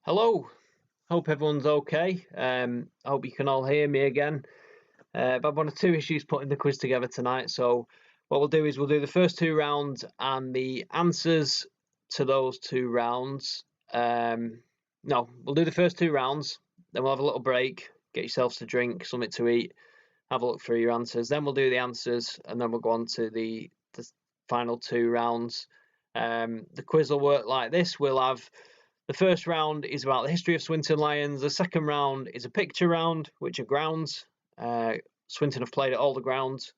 Hello, hope everyone's okay. I hope you can all hear me again. But I've one or two issues putting the quiz together tonight. So what we'll do is we'll do the first two rounds and the answers to those two rounds. No, we'll do the first two rounds, then we'll have a little break, get yourselves to drink, something to eat, have a look through your answers. Then we'll do the answers, and then we'll go on to the final two rounds. The quiz will work like this. We'll have the first round is about the history of Swinton Lions. The second round is a picture round, which are grounds. Swinton have played at all the grounds,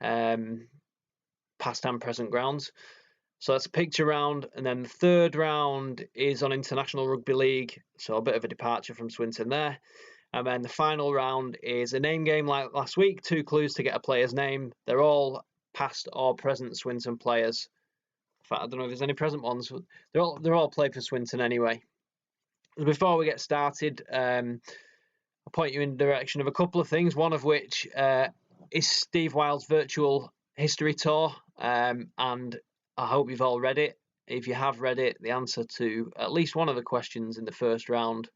past and present grounds. So that's a picture round. And then the third round is on International Rugby League. So a bit of a departure from Swinton there. And then the final round is a name game like last week. 2 clues to get a player's name. They're all past or present Swinton players. In fact, I don't know if there's any present ones. They're all played for Swinton anyway. Before we get started, I'll point you in the direction of a couple of things. One of which is Steve Wild's virtual history tour, and I hope you've all read it. If you have read it, the answer to at least one of the questions in the first round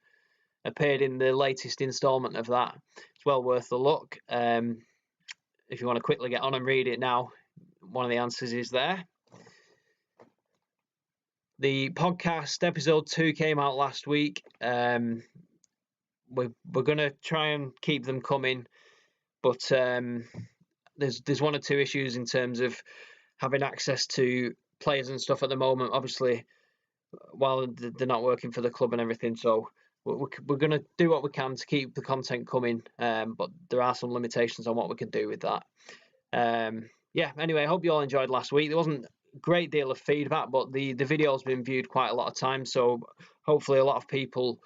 appeared in the latest instalment of that. It's well worth the look. If you want to quickly get on and read it now, one of the answers is there. The podcast episode 2 came out last week. We're going to try and keep them coming, but there's one or two issues in terms of having access to players and stuff at the moment. Obviously, while they're not working for the club and everything, so we're going to do what we can to keep the content coming, but there are some limitations on what we can do with that. Anyway, I hope you all enjoyed last week. There wasn't great deal of feedback, but the video's been viewed quite a lot of times, so hopefully a lot of people,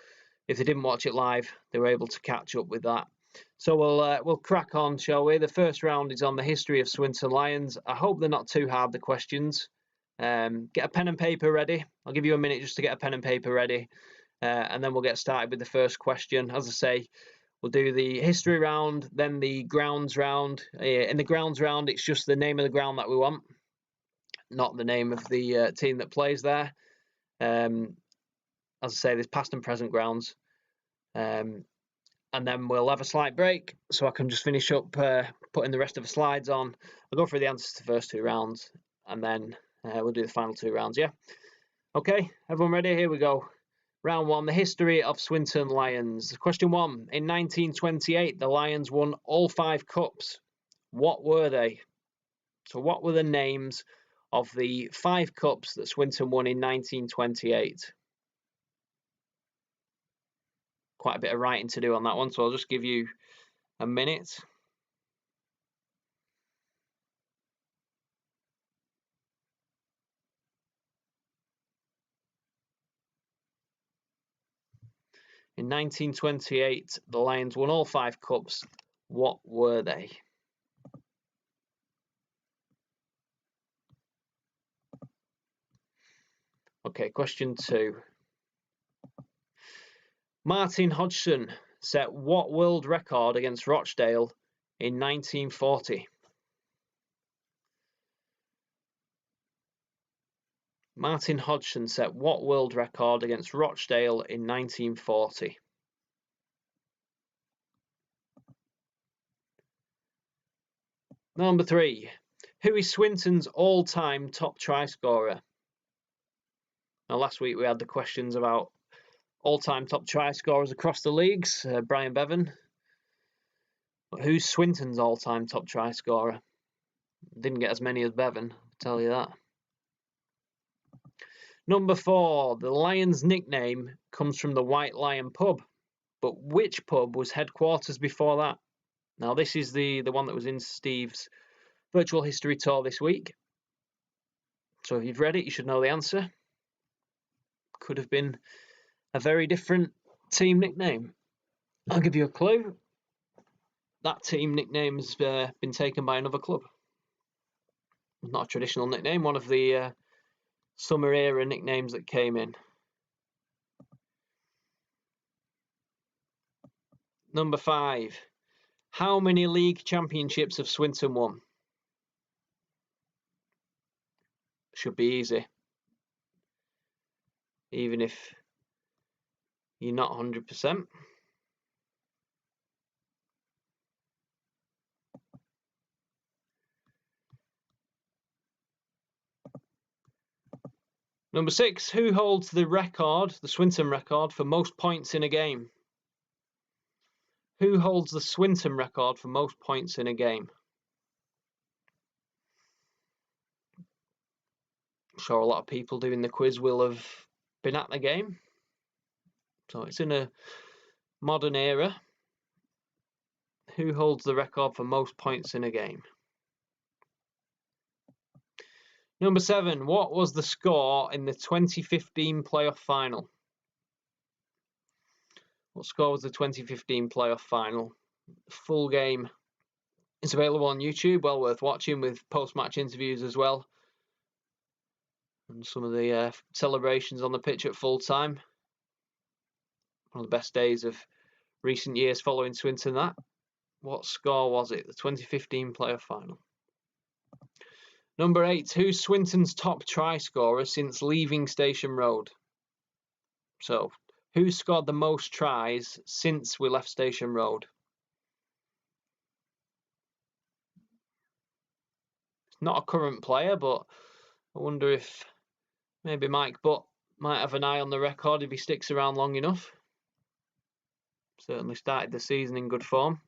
if they didn't watch it live, they were able to catch up with that. So we'll crack on, shall we? The first round is on the history of Swinton Lions. I hope they're not too hard, the questions. Get a pen and paper ready. I'll give you a minute just to get a pen and paper ready, and then we'll get started with the first question. As I say, we'll do the history round, then the grounds round. In the grounds round, it's just the name of the ground that we want, not the name of the team that plays there. As I say, there's past and present grounds. And then we'll have a slight break so I can just finish up putting the rest of the slides on. I'll go through the answers to the first two rounds, and then we'll do the final two rounds, yeah? Okay, everyone ready? Here we go. Round 1, the history of Swinton Lions. Question 1. In 1928, the Lions won all 5 cups. What were they? So what were the names of the 5 cups that Swinton won in 1928? Quite a bit of writing to do on that one, so I'll just give you a minute. In 1928, the Lions won all 5 cups. What were they? Okay, question 2. Martin Hodgson set what world record against Rochdale in 1940? Martin Hodgson set what world record against Rochdale in 1940? Number 3. Who is Swinton's all-time top try scorer? Now, last week we had the questions about all-time top try scorers across the leagues, Brian Bevan. But who's Swinton's all-time top try scorer? Didn't get as many as Bevan, I'll tell you that. Number 4, the Lions' nickname comes from the White Lion pub, but which pub was headquarters before that? Now, this is the one that was in Steve's virtual history tour this week. So if you've read it, you should know the answer. Could have been a very different team nickname. I'll give you a clue. That team nickname has been taken by another club. Not a traditional nickname, one of the summer era nicknames that came in. Number 5. How many league championships have Swinton won? Should be easy. Even if You're not 100%. Number 6, who holds the record, the Swinton record, for most points in a game? Who holds the Swinton record for most points in a game? I'm sure a lot of people doing the quiz will have been at the game. So it's in a modern era. Who holds the record for most points in a game? Number 7, what was the score in the 2015 playoff final? What score was the 2015 playoff final? Full game is available on YouTube, well worth watching, with post-match interviews as well. And some of the celebrations on the pitch at full time. One of the best days of recent years following Swinton that. What score was it? The 2015 playoff final. Number 8, who's Swinton's top try scorer since leaving Station Road? So, who scored the most tries since we left Station Road? It's not a current player, but I wonder if maybe Mike Butt might have an eye on the record if he sticks around long enough. Certainly started the season in good form.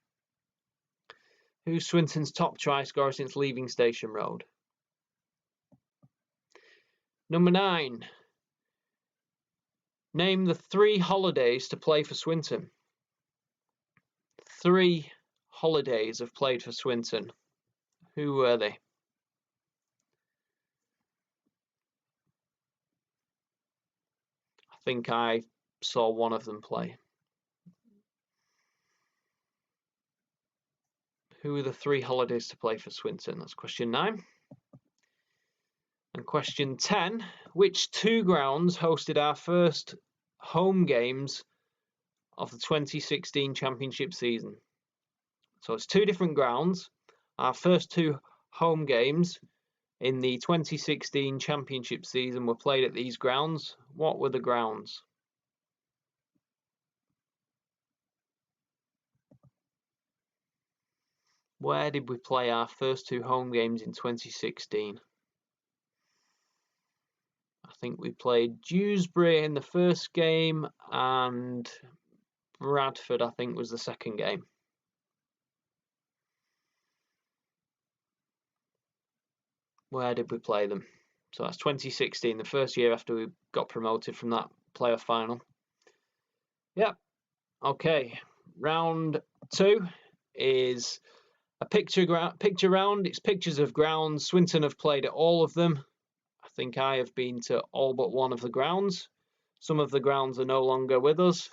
Who's Swinton's top try scorer since leaving Station Road? Number 9. Name the 3 holidays to play for Swinton. 3 holidays have played for Swinton. Who were they? I think I saw one of them play. Who are the 3 holidays to play for Swinton? That's question 9. And question 10, which 2 grounds hosted our first home games of the 2016 championship season? So it's 2 different grounds. Our first 2 home games in the 2016 championship season were played at these grounds. What were the grounds? Where did we play our first 2 home games in 2016? I think we played Dewsbury in the first game and Bradford, I think, was the second game. Where did we play them? So that's 2016, the first year after we got promoted from that playoff final. Yep. Okay. Round 2 is a picture round. It's pictures of grounds. Swinton have played at all of them. I think I have been to all but one of the grounds. Some of the grounds are no longer with us.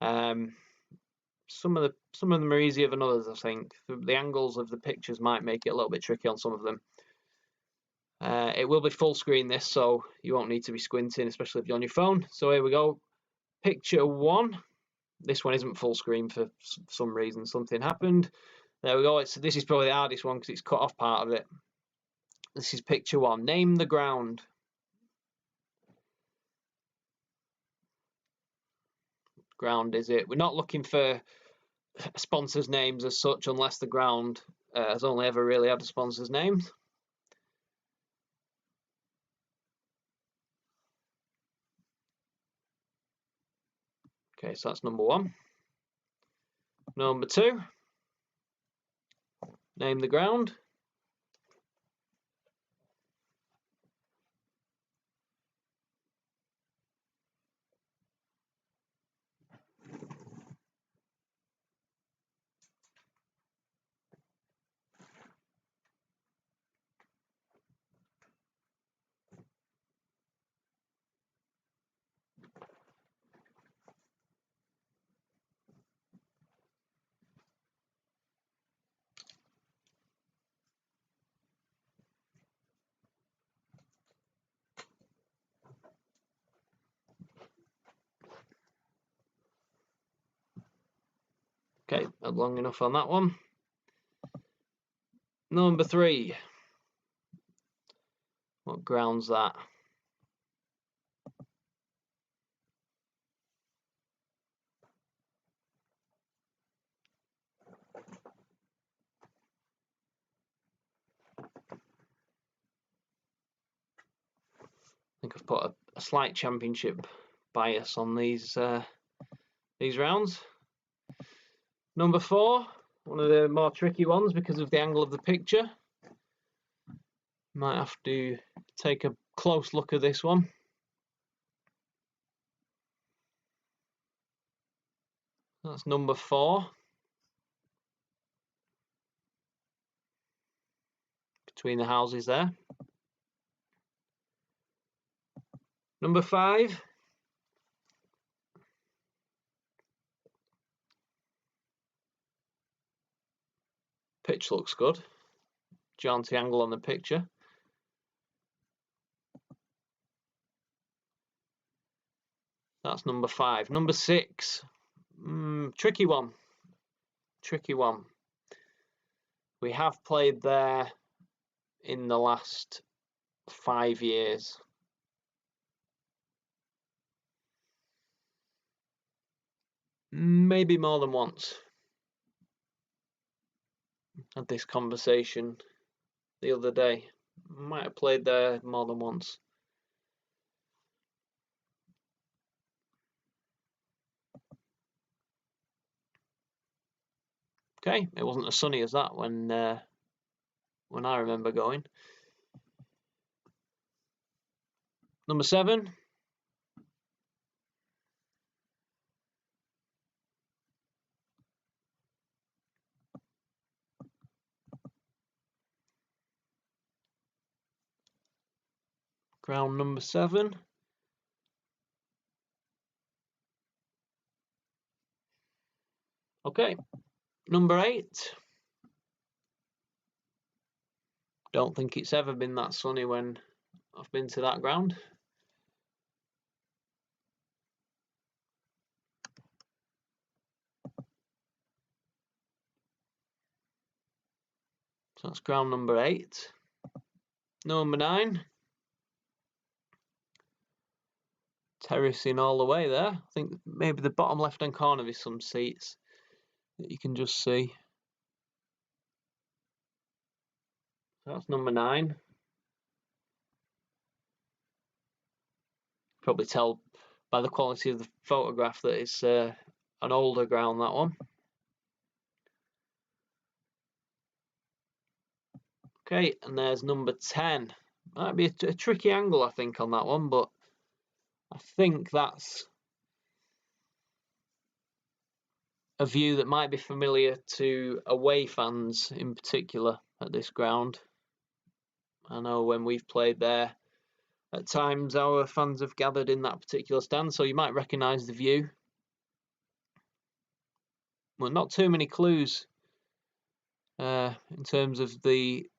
Some of them are easier than others, I think. The angles of the pictures might make it a little bit tricky on some of them. It will be full screen this, so you won't need to be squinting, especially if you're on your phone. So here we go. Picture 1. This one isn't full screen for some reason. Something happened. There we go. This is probably the hardest one because it's cut off part of it. This is picture 1. Name the ground. Ground is it? We're not looking for sponsors' names as such, unless the ground has only ever really had a sponsor's name. Okay, so that's number 1. Number 2. Name the ground. Okay, long enough on that one. Number 3. What ground's that? think I've put a slight championship bias on these rounds. Number 4, one of the more tricky ones because of the angle of the picture. Might have to take a close look at this one. That's number 4. Between the houses there. Number 5. Pitch looks good. Jaunty angle on the picture. That's number 5. Number 6. Tricky one. Tricky one. We have played there in the last 5 years. Maybe more than once. Had this conversation the other day. Might have played there more than once. Okay, it wasn't as sunny as that when I remember going. Number 7. Ground number 7. Okay, number 8. Don't think it's ever been that sunny when I've been to that ground. So that's ground number 8. Number 9. Terracing all the way there. I think maybe the bottom left-hand corner is some seats that you can just see. So that's number 9. Probably tell by the quality of the photograph that it's an older ground, that one. Okay, and there's number 10. Might be a tricky angle, I think, on that one, but I think that's a view that might be familiar to away fans in particular at this ground. I know when we've played there, at times our fans have gathered in that particular stand, so you might recognise the view. Well, not too many clues in terms of the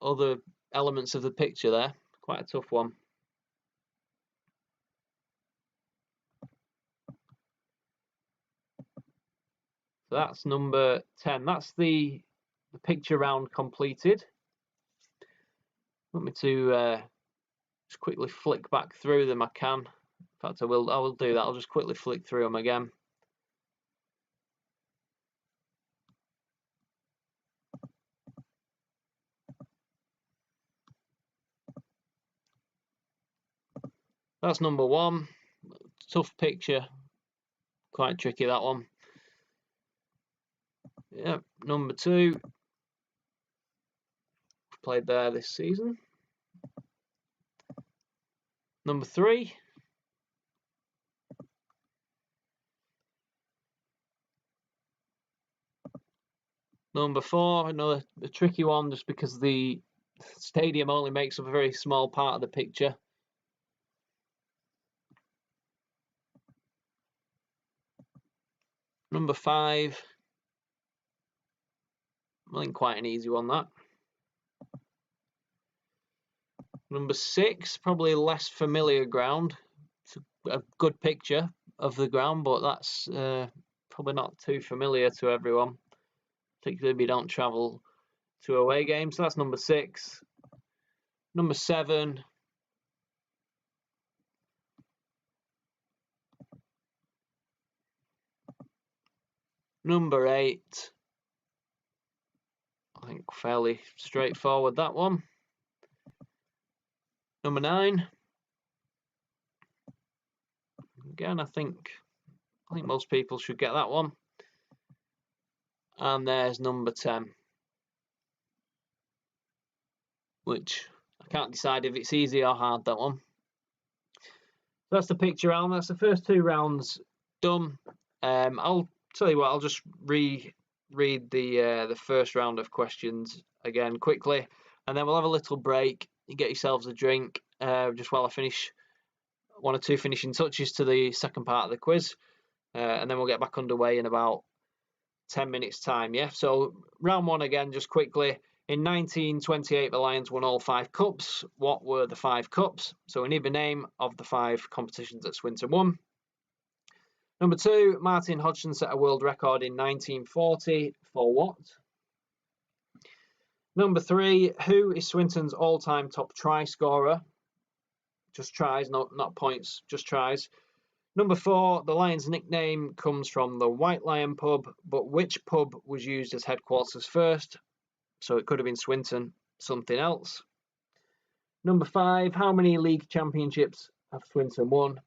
other elements of the picture there. Quite a tough one. So that's number 10. That's the picture round completed. Want me to just quickly flick back through them? I can. In fact, I will do that. I'll just quickly flick through them again. That's number 1. Tough picture. Quite tricky, that one. Yep, number 2. Played there this season. Number 3. Number 4, another a tricky one just because the stadium only makes up a very small part of the picture. Number 5. I think quite an easy one, that. Number 6, probably less familiar ground. It's a good picture of the ground, but that's probably not too familiar to everyone, particularly if you don't travel to away games. So that's number 6. Number 7. Number 8. I think fairly straightforward, that one. Number 9. Again, I think most people should get that one. And there's number 10, which I can't decide if it's easy or hard, that one. So that's the picture round. That's the first 2 rounds done. I'll tell you what, I'll just read the first round of questions again quickly, and then we'll have a little break. You get yourselves a drink just while I finish 1 or 2 finishing touches to the second part of the quiz, and then we'll get back underway in about 10 minutes time. Yeah, so round 1 again, just quickly. In 1928, the Lions won all 5 cups. What were the 5 cups? So we need the name of the 5 competitions that Swinton won. Number 2, Martin Hodgson set a world record in 1940 for what? Number 3, who is Swinton's all-time top try scorer? Just tries, not points, just tries. Number 4, the Lions' nickname comes from the White Lion pub, but which pub was used as headquarters first? So it could have been Swinton, something else. Number 5, how many league championships have Swinton won?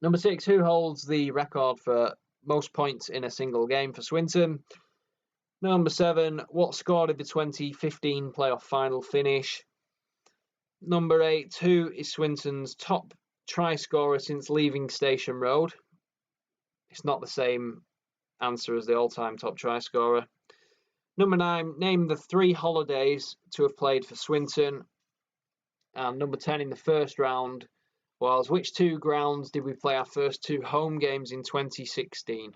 Number 6, who holds the record for most points in a single game for Swinton? Number 7, what score did the 2015 playoff final finish? Number 8, who is Swinton's top try scorer since leaving Station Road? It's not the same answer as the all-time top try scorer. Number 9, name the 3 holidays to have played for Swinton. And number 10 in the first round was, which 2 grounds did we play our first 2 home games in 2016?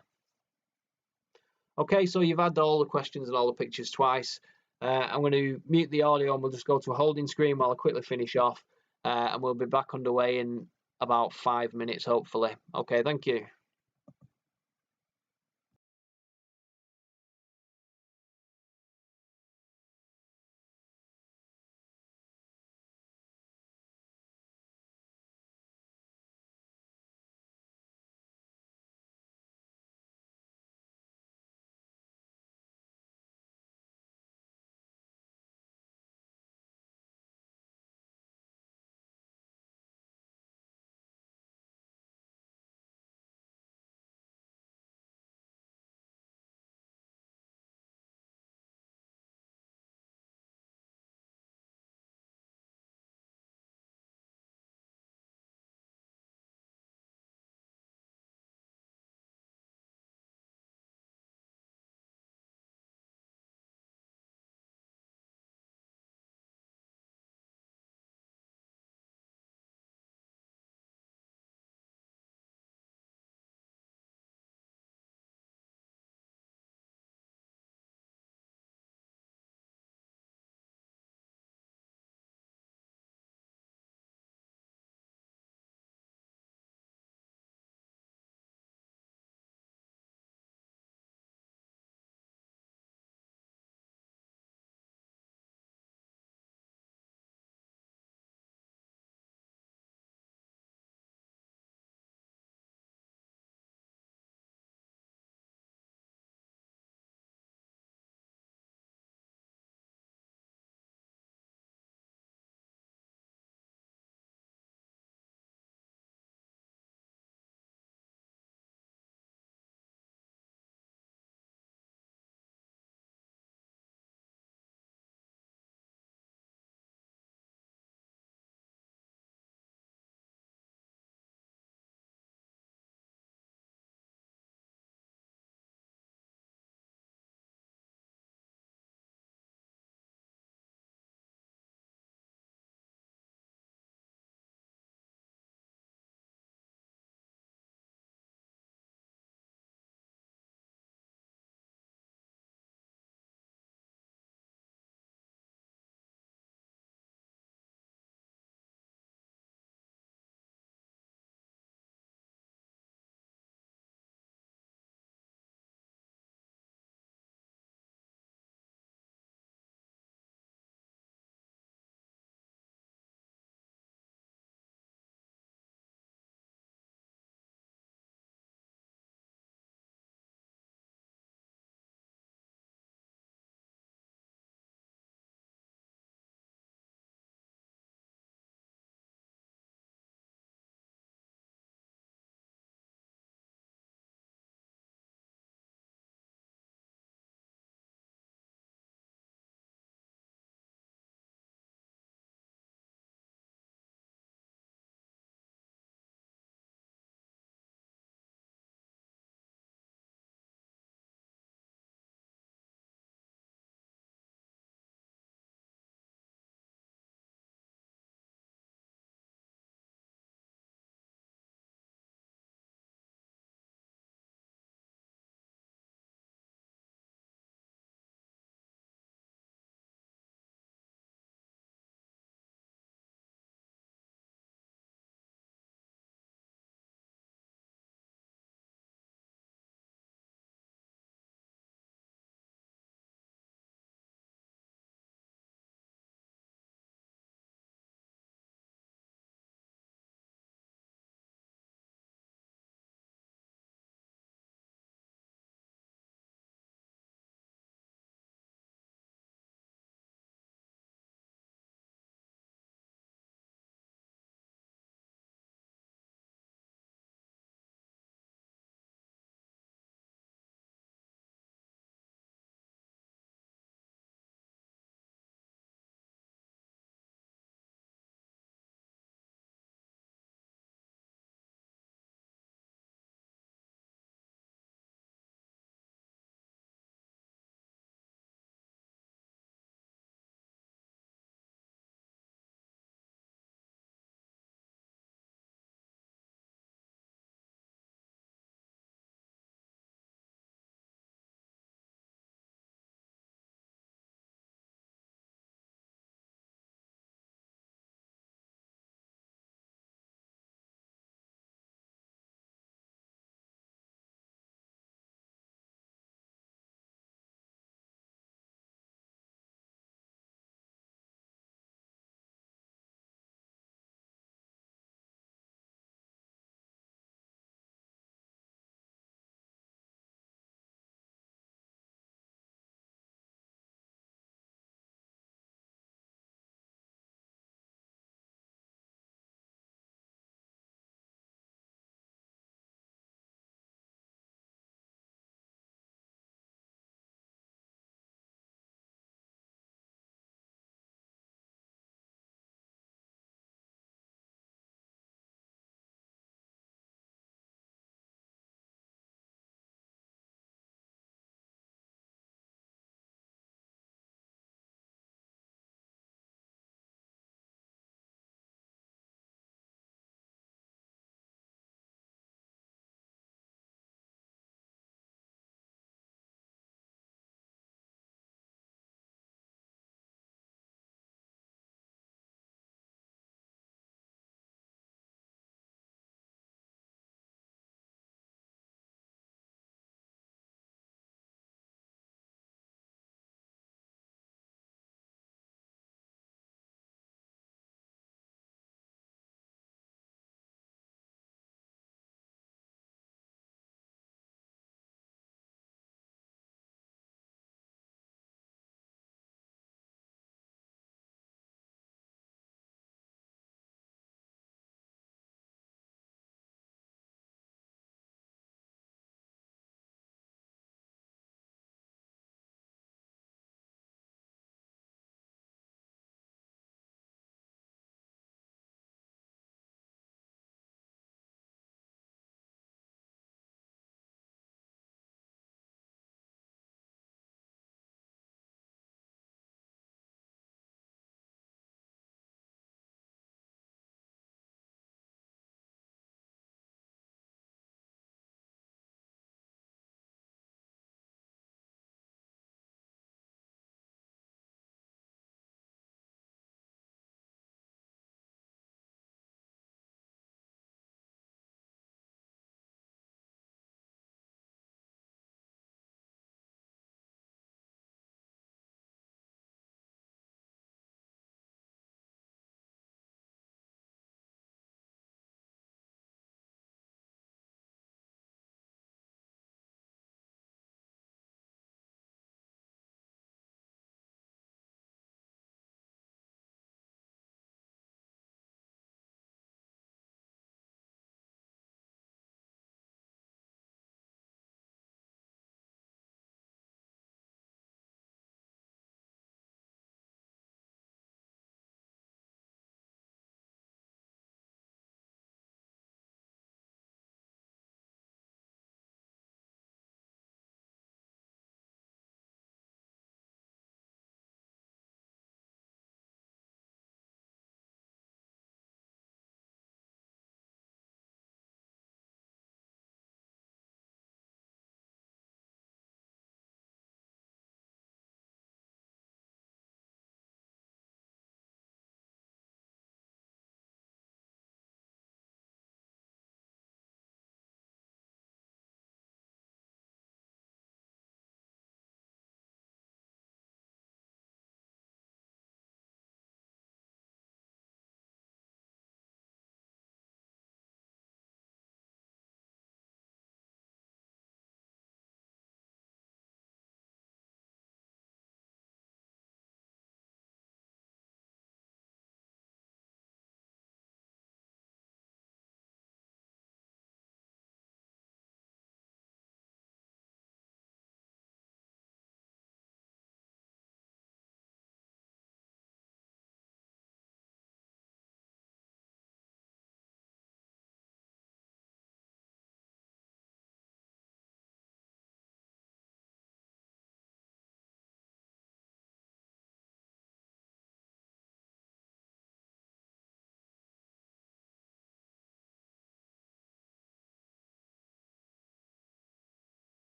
Okay, so you've had all the questions and all the pictures twice. I'm going to mute the audio and we'll just go to a holding screen while I quickly finish off. And we'll be back underway in about 5 minutes, hopefully. Okay, thank you.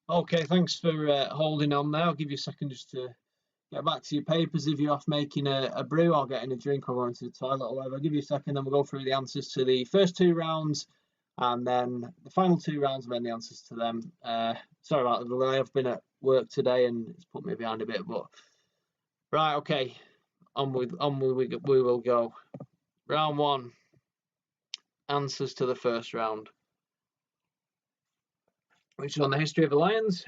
Okay, thanks for holding on there. I'll give you a second just to get back to your papers. If you're off making a brew or getting a drink or going to the toilet or whatever, I'll give you a second, then we'll go through the answers to the first 2 rounds and then the final 2 rounds and then the answers to them. Sorry about the delay. I've been at work today and it's put me behind a bit, but right, okay. On we will go. Round 1. Answers to the first round, which is on the history of the Lions.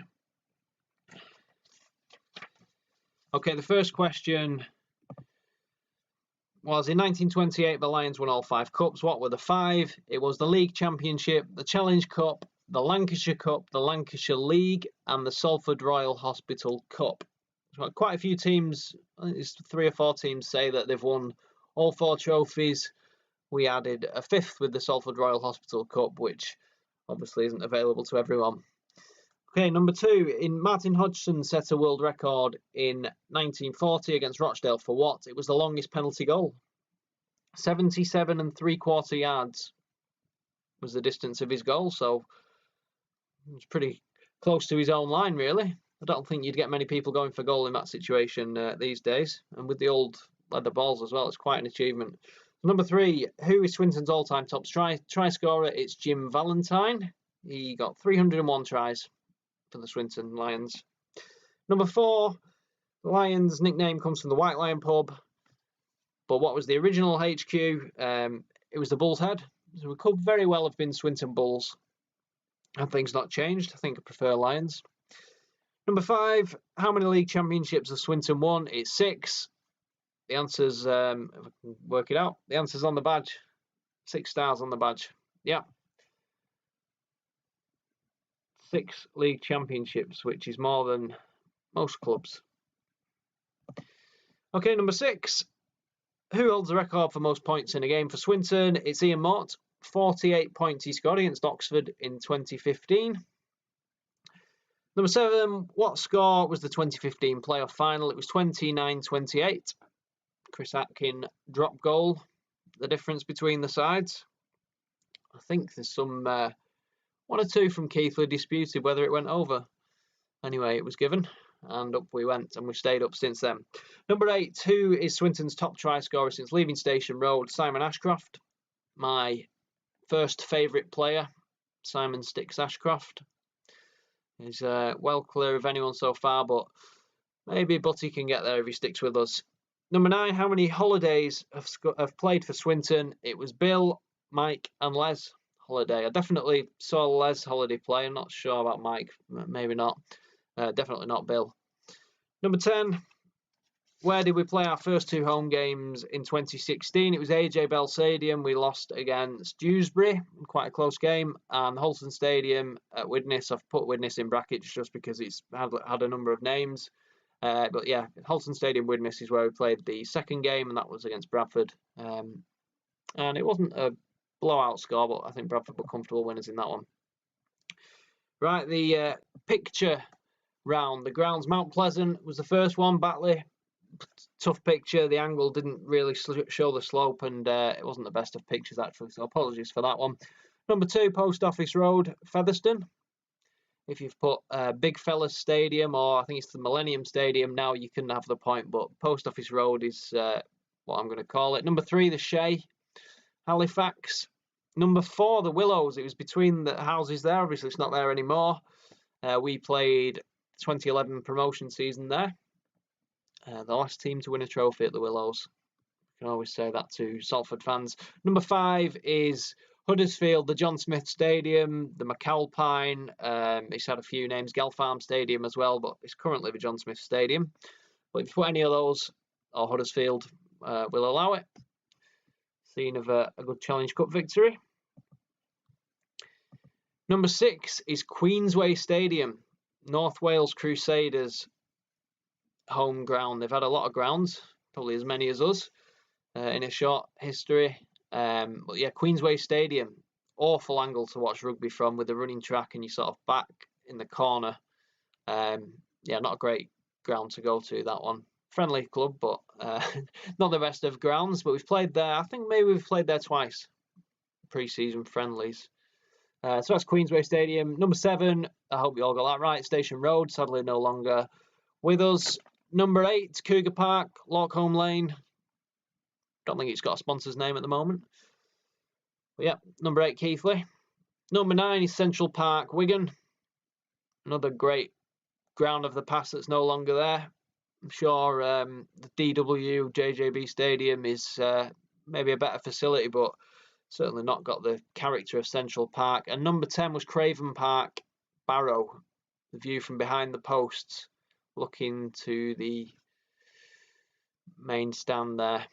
Okay, the first question was, in 1928, the Lions won all 5 cups. What were the 5? It was the League Championship, the Challenge Cup, the Lancashire Cup, the Lancashire League, and the Salford Royal Hospital Cup. So quite a few teams, I think it's 3 or 4 teams, say that they've won all 4 trophies. We added a 5th with the Salford Royal Hospital Cup, which obviously isn't available to everyone. Okay, number 2. Martin Hodgson set a world record in 1940 against Rochdale for what? It was the longest penalty goal. 77 3/4 yards was the distance of his goal, so it was pretty close to his own line, really. I don't think you'd get many people going for goal in that situation these days. And with the old leather balls as well, it's quite an achievement. Number 3, who is Swinton's all-time top try scorer? It's Jim Valentine. He got 301 tries for the Swinton Lions. Number 4, the Lions' nickname comes from the White Lion pub. But what was the original HQ? It was the Bull's Head. So we could very well have been Swinton Bulls. Have things not changed? I think I prefer Lions. Number 5, how many league championships has Swinton won? It's 6. The answer's, if I can work it out, the answer's on the badge. 6 stars on the badge. Yeah. 6 league championships, which is more than most clubs. Okay, number 6. Who holds the record for most points in a game for Swinton? It's Ian Mott. 48 points he scored against Oxford in 2015. Number 7. What score was the 2015 playoff final? It was 29-28. Chris Atkin drop goal. The difference between the sides. I think there's some 1 or 2 from Keighley disputed whether it went over. Anyway, it was given, and up we went, and we've stayed up since then. Number 8, who is Swinton's top try scorer since leaving Station Road? Simon Ashcroft. My first favourite player, Simon Sticks Ashcroft. He's well clear of anyone so far, but maybe Butty can get there if he sticks with us. Number 9, how many holidays have played for Swinton? It was Bill, Mike and Les Holiday. I definitely saw Les Holiday play. I'm not sure about Mike. Maybe not. Definitely not Bill. Number 10, where did we play our first 2 home games in 2016? It was AJ Bell Stadium. We lost against Dewsbury, quite a close game, and Holton Stadium at Widnes. I've put Widnes in brackets just because it's had a number of names. But yeah, Holton Stadium, Widnes is where we played the second game, and that was against Bradford. And it wasn't a blowout score, but I think Bradford were comfortable winners in that one. Right, the picture round. The grounds, Mount Pleasant was the first one. Batley, tough picture. The angle didn't really show the slope, and it wasn't the best of pictures actually, so apologies for that one. Number 2, Post Office Road, Featherstone. If you've put Big Fellas Stadium, or I think it's the Millennium Stadium now, you can have the point, but Post Office Road is what I'm going to call it. Number 3, the Shea, Halifax. Number 4, the Willows. It was between the houses there. Obviously, it's not there anymore. We played 2011 promotion season there. The last team to win a trophy at the Willows. You can always say that to Salford fans. Number 5 is Huddersfield, the John Smith Stadium, the McAlpine. It's had a few names, Gelfarm Stadium as well, but it's currently the John Smith Stadium. But if you put any of those, or Huddersfield, we'll allow it. Scene of a good Challenge Cup victory. Number 6 is Queensway Stadium, North Wales Crusaders home ground. They've had a lot of grounds, probably as many as us in a short history. But yeah, Queensway Stadium, awful angle to watch rugby from, with the running track and you sort of back in the corner. Yeah, not a great ground to go to, that one. Friendly club, but not the best of grounds. But we've played there. I think maybe we've played there twice, pre-season friendlies. So that's Queensway Stadium. Number 7, I hope you all got that right. Station Road, sadly no longer with us. Number 8, Cougar Park, Lockholm Lane. Don't think it's got a sponsor's name at the moment. But yeah, number 8, Keighley. Number 9 is Central Park, Wigan. Another great ground of the past that's no longer there. I'm sure the DW JJB Stadium is maybe a better facility, but certainly not got the character of Central Park. And number 10 was Craven Park, Barrow. The view from behind the posts, looking to the main stand there.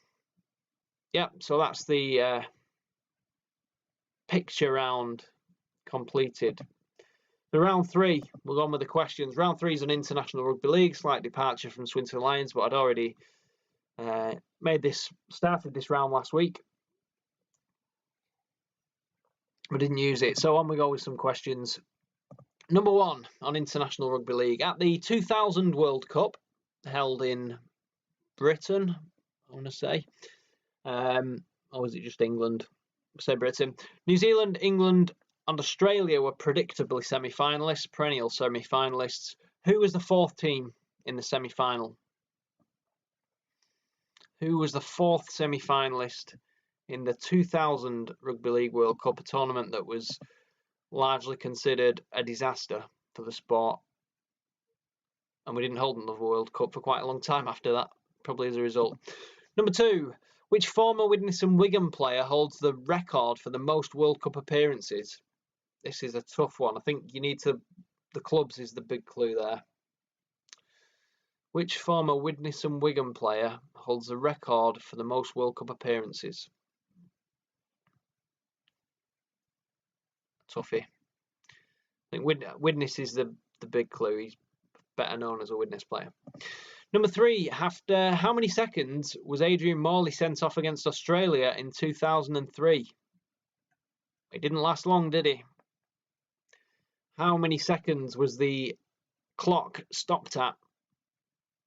Yeah, so that's the picture round completed. So round 3, we'll go on with the questions. Round 3 is an International Rugby League, slight departure from Swinton Lions, but I'd already started this round last week. We didn't use it. So on we go with some questions. Number 1 on International Rugby League. At the 2000 World Cup, held in Britain, I want to say. Or was it just England? Say Britain. New Zealand, England, and Australia were predictably semi-finalists, perennial semi-finalists. Who was the 4th team in the semi-final? Who was the 4th semi-finalist in the 2000 Rugby League World Cup, a tournament that was largely considered a disaster for the sport? And we didn't hold another World Cup for quite a long time after that, probably as a result. Number 2, which former Widnes and Wigan player holds the record for the most World Cup appearances? This is a tough one. I think you need to... The clubs is the big clue there. Which former Widnes and Wigan player holds the record for the most World Cup appearances? Toughie. I think Widnes is the big clue. He's better known as a Widnes player. Number 3, after how many seconds was Adrian Morley sent off against Australia in 2003? It didn't last long, did he? How many seconds was the clock stopped at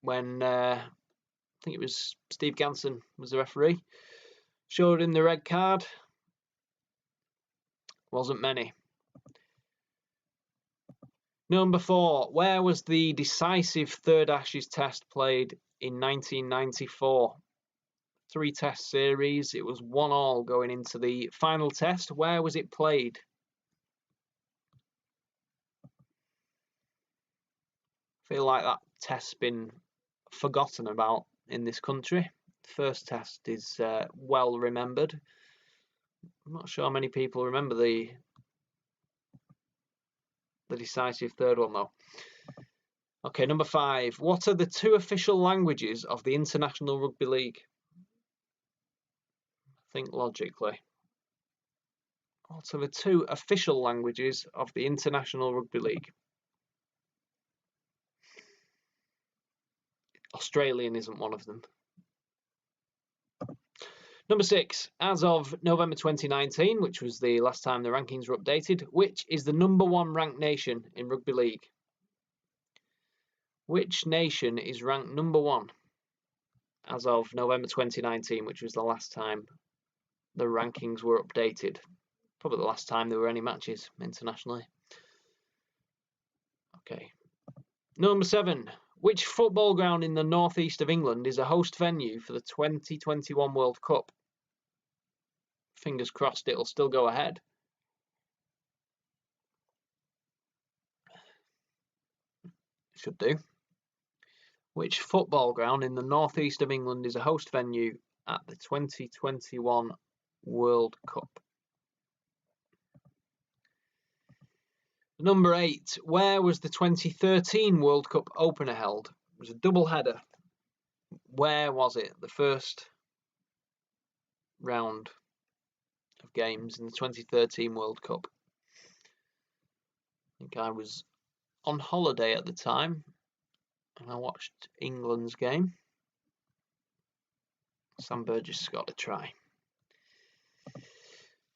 when I think it was Steve Ganson was the referee? Showed him the red card. Wasn't many. Number 4, where was the decisive third Ashes test played in 1994? 3-test series. It was 1-1 going into the final test. Where was it played? I feel like that test's been forgotten about in this country. First test is well remembered. I'm not sure many people remember the decisive third one though. Okay, number 5. What are the 2 official languages of the International Rugby League? Think logically. What are the 2 official languages of the International Rugby League? Australian isn't one of them. Number 6, as of November 2019, which was the last time the rankings were updated, which is the number 1 ranked nation in rugby league? Which nation is ranked number 1 as of November 2019, which was the last time the rankings were updated? Probably the last time there were any matches internationally. Okay. Number 7, which football ground in the northeast of England is a host venue for the 2021 World Cup? Fingers crossed it'll still go ahead. Should do. Which football ground in the northeast of England is a host venue at the 2021 World Cup? Number 8, where was the 2013 World Cup opener held? It was a double header. Where was it? The first round of games in the 2013 World Cup. I think I was on holiday at the time and I watched England's game. Sam Burgess got a try.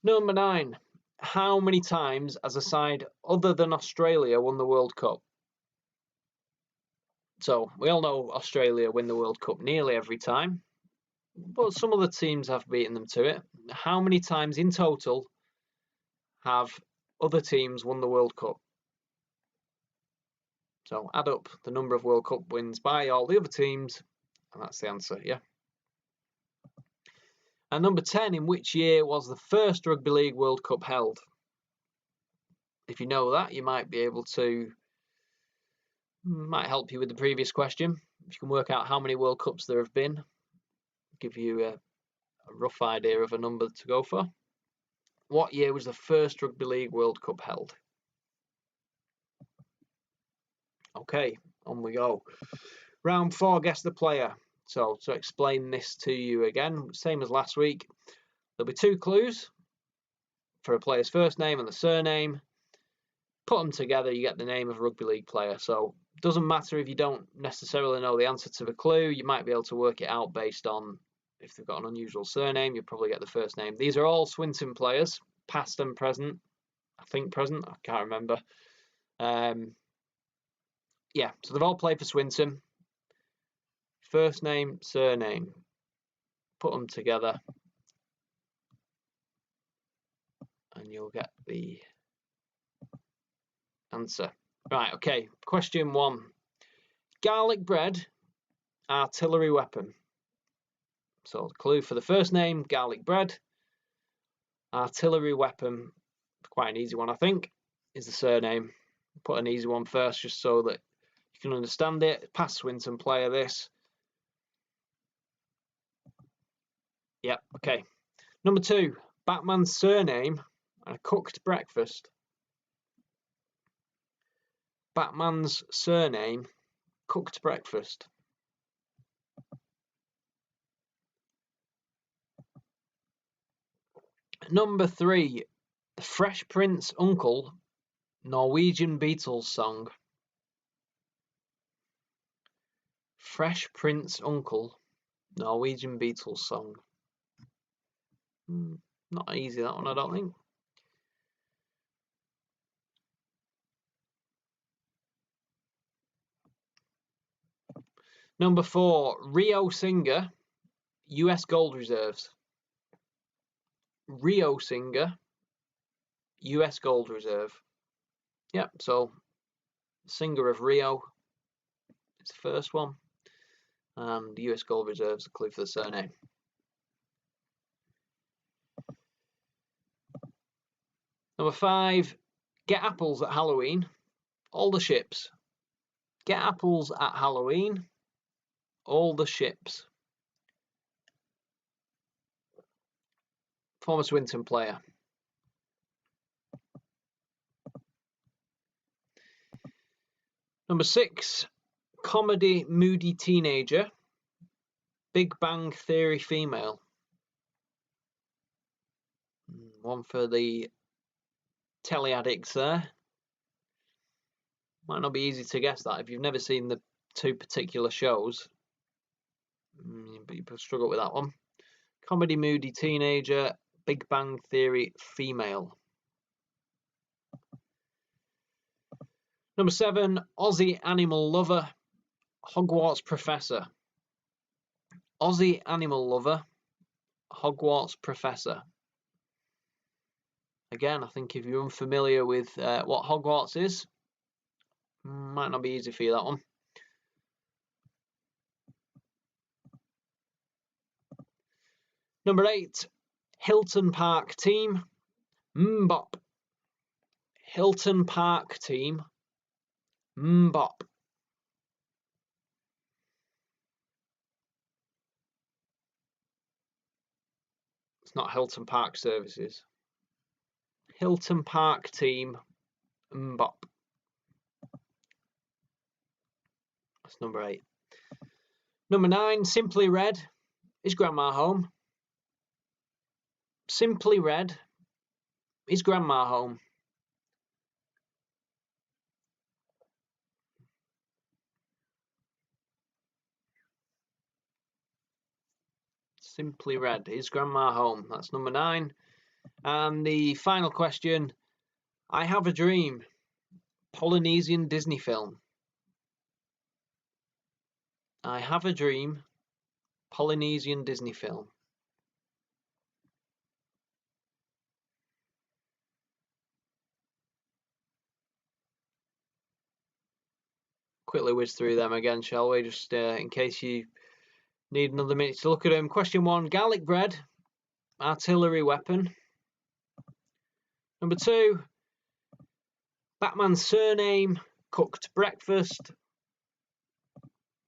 Number 9. How many times has a side other than Australia won the World Cup? So we all know Australia win the World Cup nearly every time, but some other teams have beaten them to it. How many times in total have other teams won the World Cup? So add up the number of World Cup wins by all the other teams, and that's the answer, yeah. And number 10, in which year was the first Rugby League World Cup held? If you know that, you might be able to, might help you with the previous question. If you can work out how many World Cups there have been, give you a rough idea of a number to go for. What year was the first Rugby League World Cup held? Okay, on we go. Round 4, guess the player. So to explain this to you again, same as last week, there'll be 2 clues for a player's first name and the surname. Put them together, you get the name of a rugby league player. So it doesn't matter if you don't necessarily know the answer to the clue, you might be able to work it out based on if they've got an unusual surname, you'll probably get the first name. These are all Swinton players, past and present. I think present, I can't remember. Yeah, so they've all played for Swinton. First name, surname. Put them together and you'll get the answer. Right, okay, question 1. Garlic bread, artillery weapon. So the clue for the first name, garlic bread. Artillery weapon, quite an easy one I think, is the surname. Put an easy one first just so that you can understand it. Past Swinton player this. Yep, okay. Number 2, Batman's surname and a cooked breakfast. Batman's surname, cooked breakfast. Number 3, the Fresh Prince uncle, Norwegian Beatles song. Fresh Prince uncle, Norwegian Beatles song. Not easy that one, I don't think. Number 4, Rio singer, US Gold Reserves. Rio singer, US Gold Reserve. Yep, so singer of Rio is the first one, and US Gold Reserve's a clue for the surname. Number 5, get apples at Halloween, all the ships. Get apples at Halloween, all the ships. Former Swinton player. Number 6, comedy moody teenager, Big Bang Theory female. One for the telly addicts there. Might not be easy to guess that if you've never seen the 2 particular shows, but you struggle with that one. Comedy moody teenager, Big Bang Theory female. Number 7, Aussie animal lover, Hogwarts professor. Aussie animal lover, Hogwarts professor. Again, I think if you're unfamiliar with what Hogwarts is, might not be easy for you, that one. Number 8, Hilton Park team, Mbop. Hilton Park team, Mbop. It's not Hilton Park Services. Hilton Park team, Mbop. That's number 8. Number 9, Simply Red, is Grandma home? Simply Red, is Grandma home? Simply Red, is Grandma home? That's number 9. And the final question, I Have a Dream, Polynesian Disney film. I Have a Dream, Polynesian Disney film. quickly whiz through them again, shall we? Just in case you need another minute to look at them. Question 1, garlic bread, artillery weapon. Number 2, Batman's surname, cooked breakfast.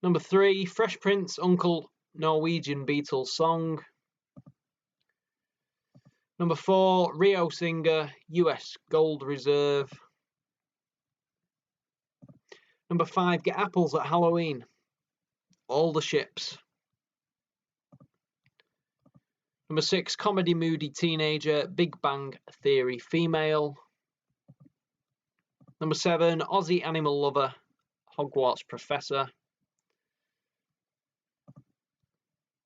Number 3, Fresh Prince uncle, Norwegian Beatles song. Number 4, Rio singer, US gold reserve. Number 5, get apples at Halloween, all the ships. Number 6, comedy moody teenager, Big Bang Theory female. Number 7, Aussie animal lover, Hogwarts professor. I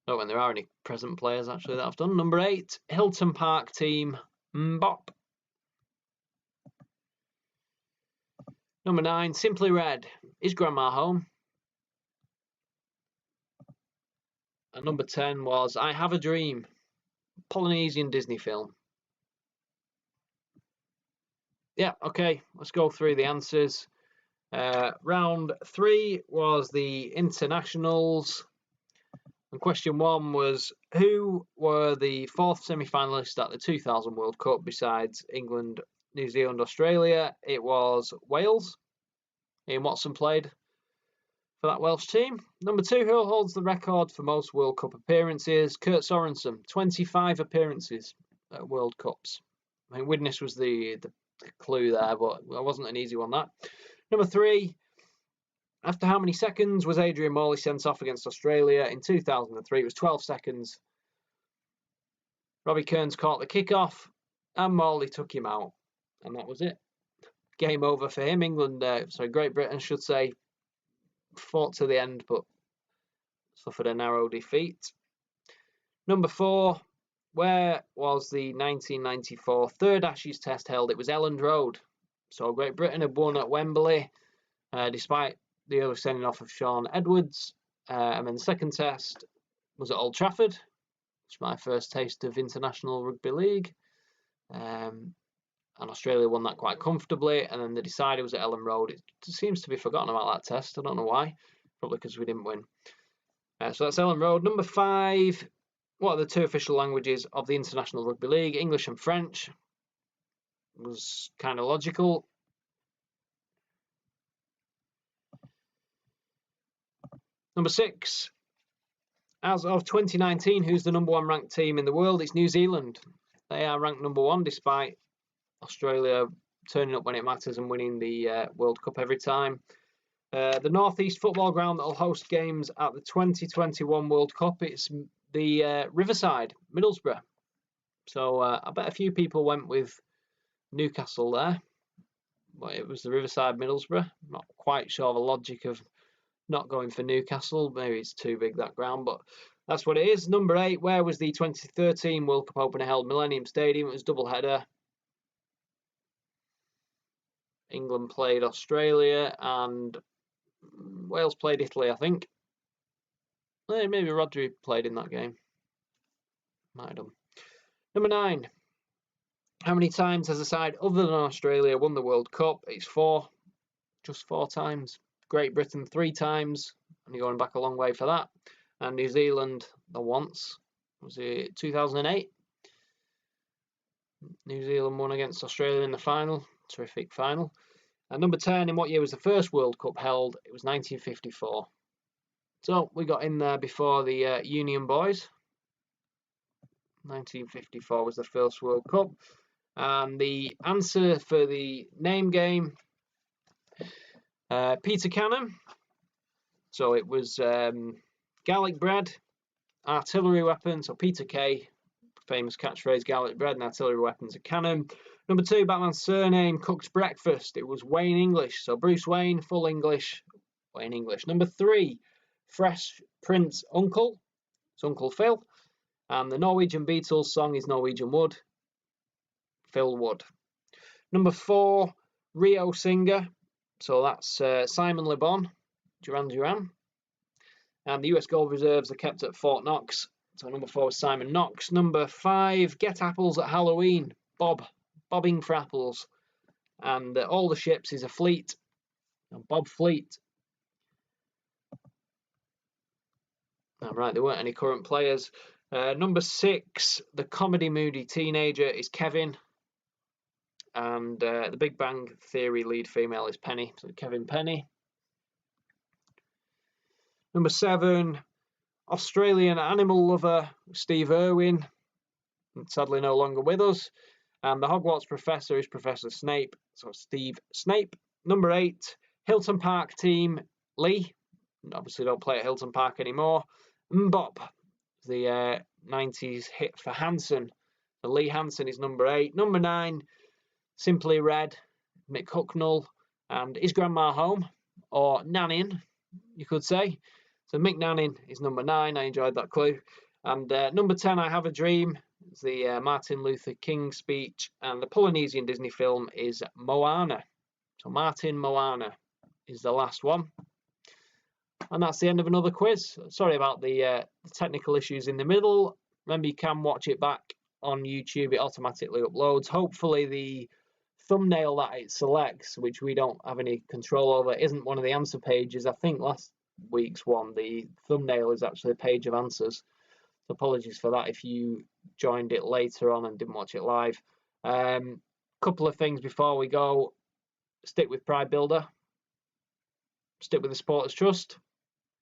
don't know when there are any present players actually that I've done. Number 8, Hilton Park team, Mbop. Number 9, Simply Red, is Grandma home? And number 10 was I Have a Dream, Polynesian Disney film. Yeah, okay, let's go through the answers. Round 3 was the internationals. And question 1 was, who were the 4th semi-finalists at the 2000 World Cup besides England, New Zealand, Australia? It was Wales. Ian Watson played for that Welsh team. Number 2, who holds the record for most World Cup appearances? Kurt Sorensen, 25 appearances at World Cups. I mean, Widnes was the clue there, but it wasn't an easy one, that. Number 3, after how many seconds was Adrian Morley sent off against Australia in 2003? It was 12 seconds. Robbie Kearns caught the kickoff, and Morley took him out, and that was it. Game over for him. England, Great Britain, should say, fought to the end, but suffered a narrow defeat. Number 4, where was the 1994 third Ashes Test held? It was Elland Road. So Great Britain had won at Wembley, despite the early sending off of Sean Edwards. And then the second test was at Old Trafford, which was my first taste of international rugby league. And Australia won that quite comfortably. And then the decider was at Elland Road. It seems to be forgotten about that test. I don't know why. Probably because we didn't win. So that's Elland Road. Number 5, what are the 2 official languages of the International Rugby League? English and French. It was kind of logical. Number 6, as of 2019, who's the number 1 ranked team in the world? It's New Zealand. They are ranked number 1 despite Australia turning up when it matters and winning the World Cup every time. The North East football ground that will host games at the 2021 World Cup, it's the Riverside, Middlesbrough. So I bet a few people went with Newcastle there, but it was the Riverside, Middlesbrough. Not quite sure the logic of not going for Newcastle. Maybe it's too big, that ground, but that's what it is. Number 8, where was the 2013 World Cup opener held? Millennium Stadium. It was double header. England played Australia and Wales played Italy, I think. Maybe Rodri played in that game. Might have done. Number 9, how many times has a side other than Australia won the World Cup? It's 4. Just 4 times. Great Britain 3 times, and you're going back a long way for that. And New Zealand the once. Was it 2008? New Zealand won against Australia in the final. Terrific final. And number 10, in what year was the first World Cup held? It was 1954. So we got in there before the Union boys. 1954 was the first World Cup. And the answer for the name game, Peter Cannon. So it was garlic bread, artillery weapon. So Peter K, famous catchphrase, garlic bread and artillery weapons, a cannon. Number 2, Batman's surname, cooked breakfast. It was Wayne English. So Bruce Wayne, full English, Wayne English. Number 3, Fresh Prince uncle. It's Uncle Phil. And the Norwegian Beatles song is Norwegian Wood. Phil Wood. Number 4, Rio singer. So that's Simon Le Bon, Duran Duran. And the US gold reserves are kept at Fort Knox. So number 4 is Simon Knox. Number 5, Get Apples at Halloween. Bob, bobbing for apples. And all the ships is a fleet. And Bob Fleet. Right, there weren't any current players. Number 6, the comedy moody teenager, is Kevin. And the Big Bang Theory lead female is Penny. So Kevin Penny. Number 7, Australian animal lover, Steve Irwin. Sadly no longer with us. And the Hogwarts professor is Professor Snape. So Steve Snape. Number 8, Hilton Park team, Lee. Obviously don't play at Hilton Park anymore. Mbop, the 90s hit for Hanson. So Lee Hanson is number 8. Number 9, Simply Red, Mick Hucknall. And is Grandma home? Or Nannin, you could say. So Mick Nannin is number 9. I enjoyed that clue. And number 10, I Have a Dream. It's the Martin Luther King speech. And the Polynesian Disney film is Moana. So Martin Moana is the last one. And that's the end of another quiz. Sorry about the technical issues in the middle. Remember, you can watch it back on YouTube. It automatically uploads. Hopefully the thumbnail that it selects, which we don't have any control over, isn't one of the answer pages. I think last week's one, the thumbnail is actually a page of answers. So apologies for that if you joined it later on and didn't watch it live. Couple of things before we go. Stick with Pride Builder. Stick with the Supporters Trust.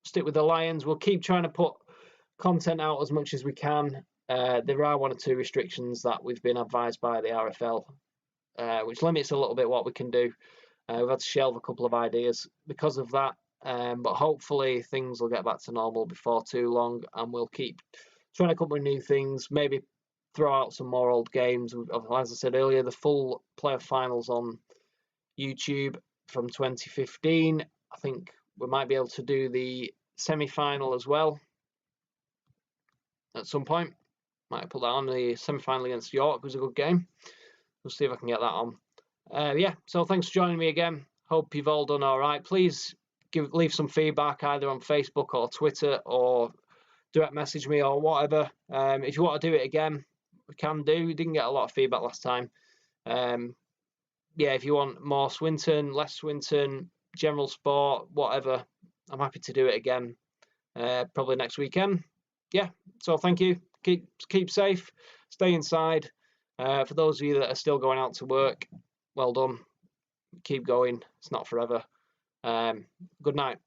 Stick with the Lions. We'll keep trying to put content out as much as we can. There are 1 or 2 restrictions that we've been advised by the RFL, which limits a little bit what we can do. We've had to shelve a couple of ideas because of that, but hopefully things will get back to normal before too long, and we'll keep trying to come up with new things, maybe throw out some more old games. As I said earlier, the full playoff finals on YouTube from 2015. I think we might be able to do the semi-final as well at some point. Might put that on. The semi-final against York was a good game. We'll see if I can get that on. Yeah, so thanks for joining me again. Hope you've all done all right. Please leave some feedback either on Facebook or Twitter, or direct message me or whatever. If you want to do it again, we can do. We didn't get a lot of feedback last time. Yeah, if you want more Swinton, less Swinton, general sport, whatever, I'm happy to do it again, probably next weekend. Yeah, so thank you. Keep safe, stay inside. For those of you that are still going out to work, well done. Keep going. It's not forever. Good night.